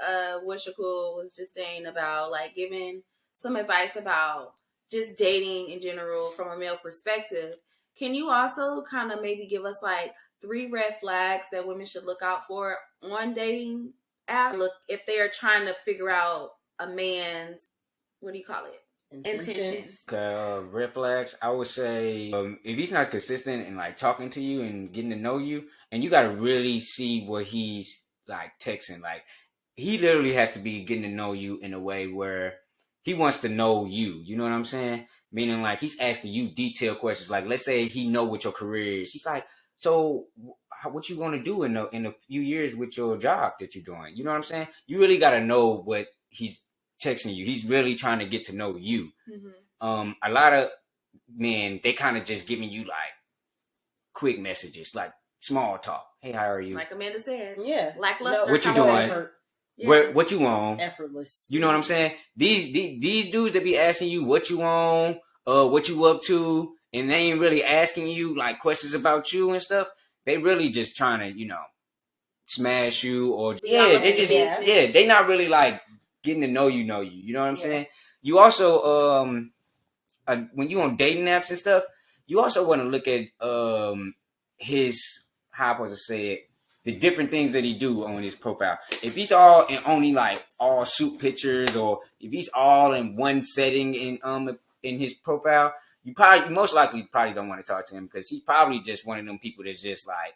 what Shakoul was just saying about like giving some advice about just dating in general from a male perspective. Can you also kind of maybe give us like 3 red flags that women should look out for on dating app? Look, if they are trying to figure out a man's, what do you call it? Intentions. Okay, red flags. I would say if he's not consistent and like talking to you and getting to know you, and you got to really see what he's like texting. Like he literally has to be getting to know you in a way where he wants to know you. You know what I'm saying? Meaning like he's asking you detailed questions. Like let's say he know what your career is. He's like, so what you gonna do in a few years with your job that you're doing? You know what I'm saying? You really got to know what he's texting you. He's really trying to get to know you. Mm-hmm. A lot of men, they kind of just giving you like quick messages, like small talk. Hey, how are you? Like Amanda said. Yeah. Lackluster. What you doing? Yeah. What you want? Effortless. You know what I'm saying? These dudes that be asking you what you want, what you up to, and they ain't really asking you like questions about you and stuff. They really just trying to, smash you or they not really like getting to know you. You know what I'm saying? You also when you on dating apps and stuff, you also want to look at his, how I supposed to say it, the different things that he do on his profile. If he's all in only like all suit pictures, or if he's all in one setting in his profile, you most likely don't want to talk to him, because he's probably just one of them people that's just like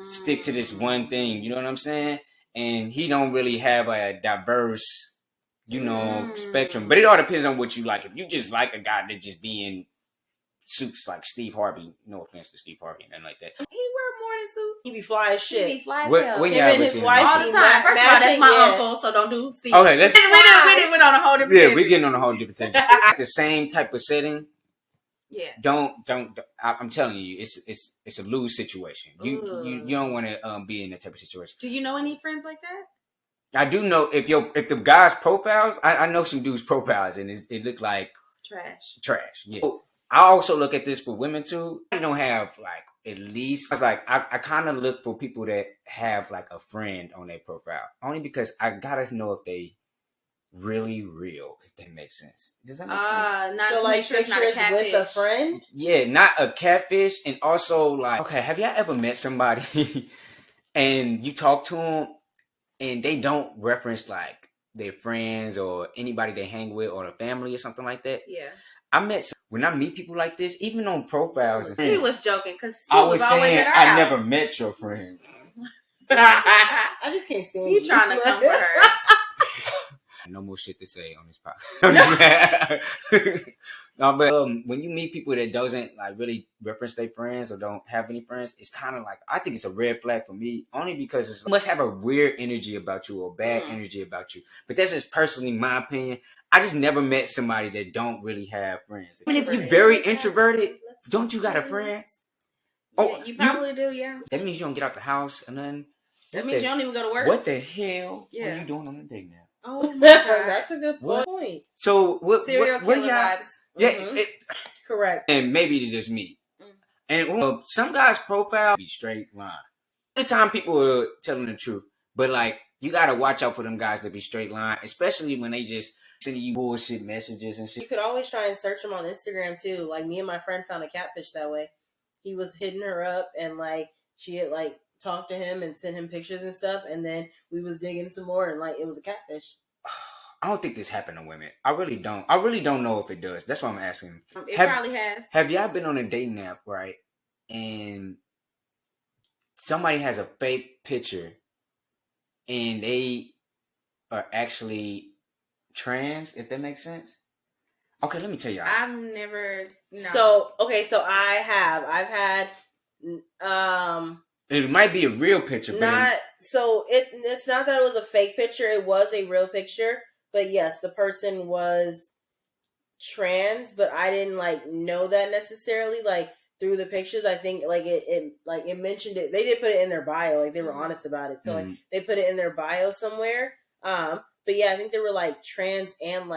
stick to this one thing. You know what I'm saying? And he don't really have a diverse, spectrum. But it all depends on what you like. If you just like a guy that just be in suits like Steve Harvey, no offense to Steve Harvey, nothing like that. He wear morning suits. He be fly as shit. He be fly as hell. Him and his wife all the time. First of all, that's my uncle, so don't do Steve. Okay, let's. We went on a whole different. Yeah, we're getting on a whole different tangent. The same type of setting. Yeah. Don't. I'm telling you, it's a lose situation. You don't want to be in that type of situation. Do you know any friends like that? I do know if the guys' profiles, I know some dudes' profiles, and it looked like trash. Yeah. I also look at this for women too. I don't have like at least. I kind of look for people that have like a friend on their profile, only because I gotta know if they really real, if that makes sense. Does that make sense? Not so to like make sure it's not a pictures with a friend. Yeah, not a catfish, and also like, okay, have y'all ever met somebody and you talk to them and they don't reference like their friends or anybody they hang with or the family or something like that? Yeah. When I meet people like this, even on profiles, he was joking because I was saying I never met your friend. I just can't stand you. You trying to come for her? No more shit to say on this podcast. No, but when you meet people that doesn't like really reference their friends or don't have any friends, it's kind of like, I think it's a red flag for me, only because it must have a weird energy about you or bad energy about you. But that's just personally my opinion. I just never met somebody that don't really have friends. Even if you're very introverted, don't you got a friend? Yeah, you probably do, yeah. That means you don't get out the house and then. That means you don't even go to work. What the hell are you doing on a date now? Oh my God, that's a good point. So what? Serial killer vibes. Yeah, correct. And maybe it's just me. And some guys' profile be straight line. The time people are telling the truth, but like you gotta watch out for them guys that be straight line, especially when they just sending you bullshit messages and shit. You could always try and search them on Instagram too. Like me and my friend found a catfish that way. He was hitting her up and like she had like talked to him and sent him pictures and stuff, and then we was digging some more and like it was a catfish. I don't think this happened to women. I really don't. I really don't know if it does. That's why I'm asking. It probably has. Have y'all been on a dating app, right? And somebody has a fake picture and they are actually trans, if that makes sense. Okay, let me tell you. I've never. No. So I've had. It might be a real picture, but it's not that it was a fake picture. It was a real picture, but yes, the person was trans, but I didn't know that necessarily through the pictures. I think it mentioned it. They did put it in their bio, they were honest about it. So they put it in their bio somewhere. But yeah, I think they were trans and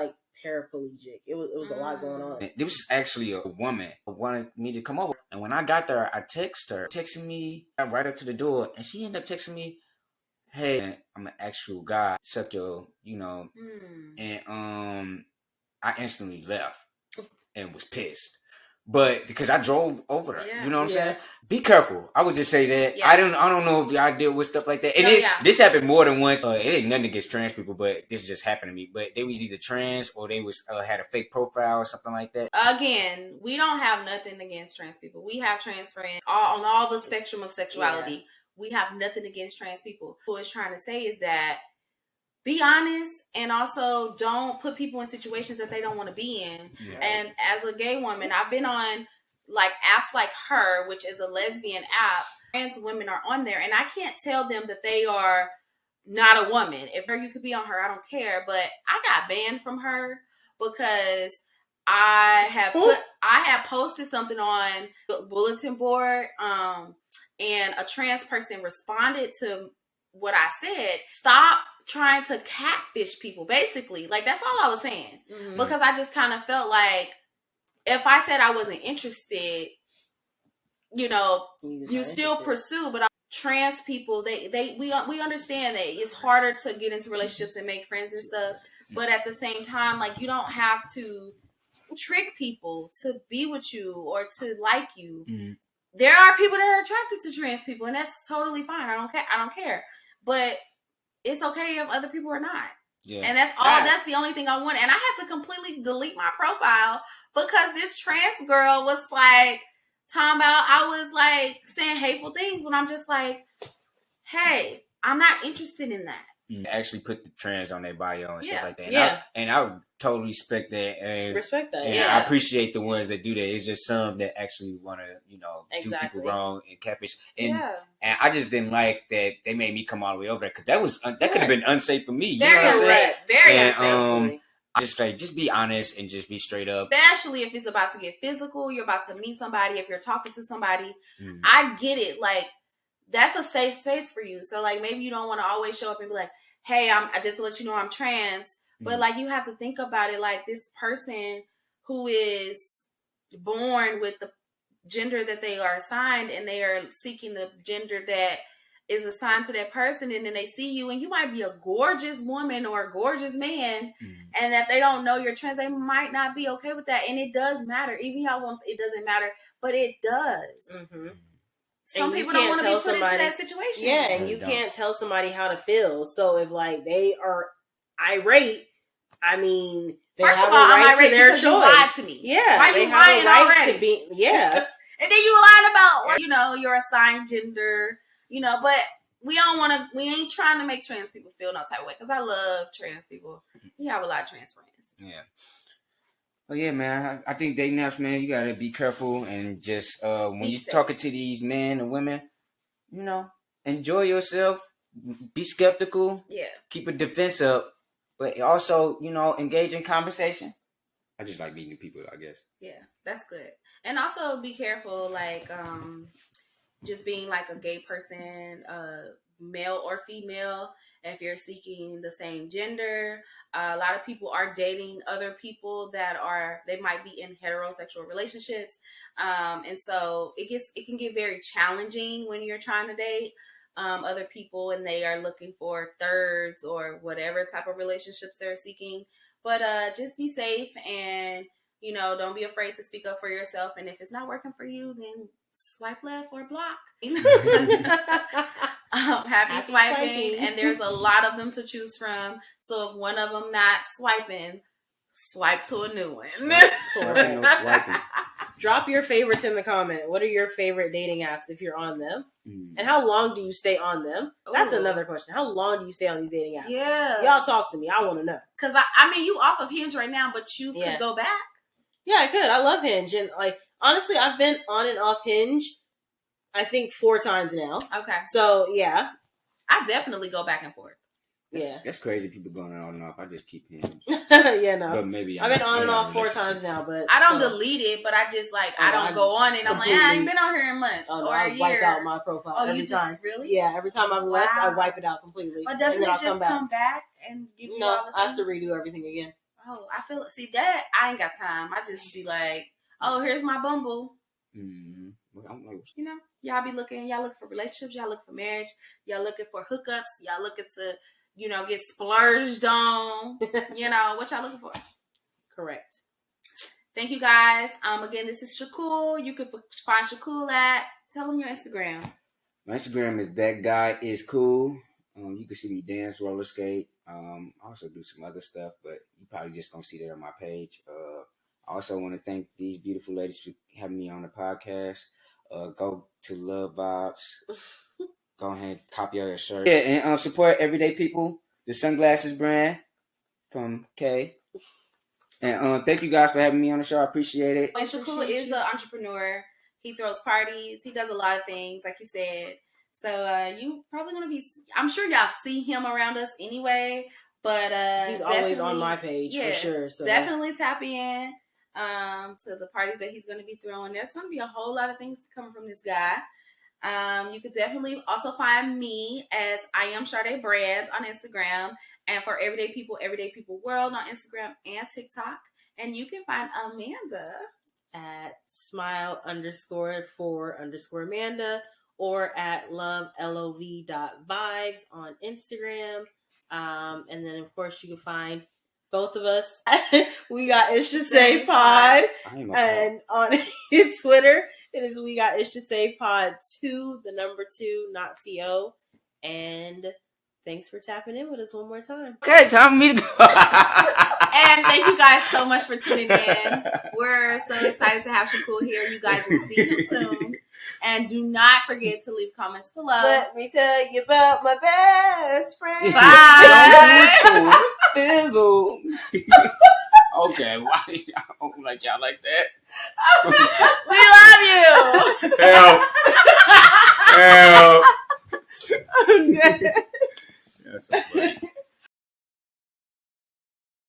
paraplegic. It was a lot going on. There was actually a woman who wanted me to come over, and when I got there, I texting me right up to the door, and she ended up texting me, "Hey, I'm an actual guy, suck your, and I instantly left and was pissed. But because I drove over there, you know what I'm saying? Be careful. I would just say that. Yeah. I don't know if y'all deal with stuff like that. And this happened more than once. It ain't nothing against trans people, but this just happened to me. But they was either trans or they was had a fake profile or something like that. Again, we don't have nothing against trans people. We have trans friends on all the spectrum of sexuality. Yeah. We have nothing against trans people. What it's trying to say is that be honest, and also don't put people in situations that they don't want to be in. Yeah. And as a gay woman, I've been on apps like Her, which is a lesbian app. Trans women are on there, and I can't tell them that they are not a woman. If you could be on Her, I don't care. But I got banned from Her because I had posted something on the bulletin board, and a trans person responded to what I said. Stop trying to catfish people, basically. That's all I was saying. Mm-hmm. Because I just kind of felt like if I said I wasn't interested, you still pursue. But trans people, we understand that it's harder to get into relationships and make friends and stuff. But at the same time, you don't have to trick people to be with you or to like you. Mm-hmm. There are people that are attracted to trans people, and that's totally fine. I don't care. But it's okay if other people are not. Yeah. And that's all. That's the only thing I want. And I had to completely delete my profile because this trans girl was talking about, I was saying hateful things when I'm just hey, I'm not interested in that. Actually put the trans on their bio and stuff like that. And I totally respect that. And I appreciate the ones that do that. It's just some that actually want to, do people wrong and catfish. And I just didn't like that they made me come all the way over there because that could have been unsafe for me. Very unsafe. Very unsafe. I just be honest and just be straight up. Especially if it's about to get physical, you're about to meet somebody, if you're talking to somebody. I get it. That's a safe space for you. So maybe you don't want to always show up and be hey, I just to let you know I'm trans. But you have to think about it this person who is born with the gender that they are assigned, and they are seeking the gender that is assigned to that person, and then they see you and you might be a gorgeous woman or a gorgeous man, and that they don't know you're trans, they might not be okay with that. And it does matter. Even y'all won't say it doesn't matter, but it does. Mm-hmm. Some people don't want to be put into that situation. Yeah, and you can't tell somebody how to feel. So if they are irate, I mean, they first have of all, a right I'm irate to their because choice. You lied to me. Yeah, why you lying already? To be, yeah, and then you lied about your assigned gender. But we don't want to. We ain't trying to make trans people feel no type of way because I love trans people. We have a lot of trans friends. Yeah. Oh yeah, man. I think dating apps, man, you gotta be careful and just when you're talking to these men and women, enjoy yourself. Be skeptical. Yeah. Keep a defense up, but also, engage in conversation. I just like meeting people, I guess. Yeah, that's good. And also be careful, just being a gay person, male or female, if you're seeking the same gender. A lot of people are dating other people they might be in heterosexual relationships. And so it can get very challenging when you're trying to date other people and they are looking for thirds or whatever type of relationships they're seeking. But just be safe and, don't be afraid to speak up for yourself. And if it's not working for you, then swipe left or block. Happy swiping. And there's a lot of them to choose from. So if one of them not swiping, Swipe to a new one. Swiping, no swiping. Drop your favorites in the comment. What are your favorite dating apps if you're on them? Mm. And how long do you stay on them? That's Ooh. another question. How long do you stay on these dating apps? Yeah. Y'all talk to me. I want to know. Because, I mean, you off of Hinge right now, but you could go back. Yeah, I could. I love Hinge. And, like, honestly, I've been on and off Hinge, I think 4 times now. Okay. So, yeah. I definitely go back and forth. That's crazy. People going on and off. I just keep Hinge. Yeah, no. But maybe I've been on and off 4 times now, but I don't delete it, but I just I don't go on it. I'm like, I ain't been on here in months or a year. I wipe out my profile every time. Really? Yeah, every time I've left, I wipe it out completely. But doesn't it just come back and give you all the things? I have to redo everything again. Oh, I feel see that I ain't got time. I just be like, oh, here's my Bumble. Mm-hmm. Well, I'm like, y'all looking for relationships, y'all looking for marriage, y'all looking for hookups, y'all looking to get splurged on. What y'all looking for? Correct. Thank you guys. Again, this is Shakoul. You can find Shakoul at. Tell them your Instagram. My Instagram is that guy is cool. You can see me dance, roller skate. I also do some other stuff, but you probably just gonna see that on my page. I also want to thank these beautiful ladies for having me on the podcast. Go to Love Vibes. Go ahead and copy all your shirt. Yeah, and support Everyday People, the sunglasses brand from K. And thank you guys for having me on the show. I appreciate it. And Shakoul is an entrepreneur. He throws parties. He does a lot of things, like you said. So you probably going to be, I'm sure y'all see him around us anyway. But he's always on my page for sure. So definitely tap in to the parties that he's going to be throwing. There's going to be a whole lot of things coming from this guy. You could definitely also find me as I am Sade Brands on Instagram, and for Everyday People World on Instagram and TikTok. And you can find Amanda at smile_for_Amanda or at love.vibes on Instagram. And then of course you can find both of us. We got Ish to Say Pod. And on Twitter, it is We Got Ish to Say Pod 2, the number 2, not TO. And thanks for tapping in with us one more time. Okay, time for me to go. And thank you guys so much for tuning in. We're so excited to have Shakoul here. You guys will see him soon. And do not forget to leave comments below. Let me tell you about my best friend. Bye. Fizzle. Okay, why I don't like y'all like that? We love you. Help. Help.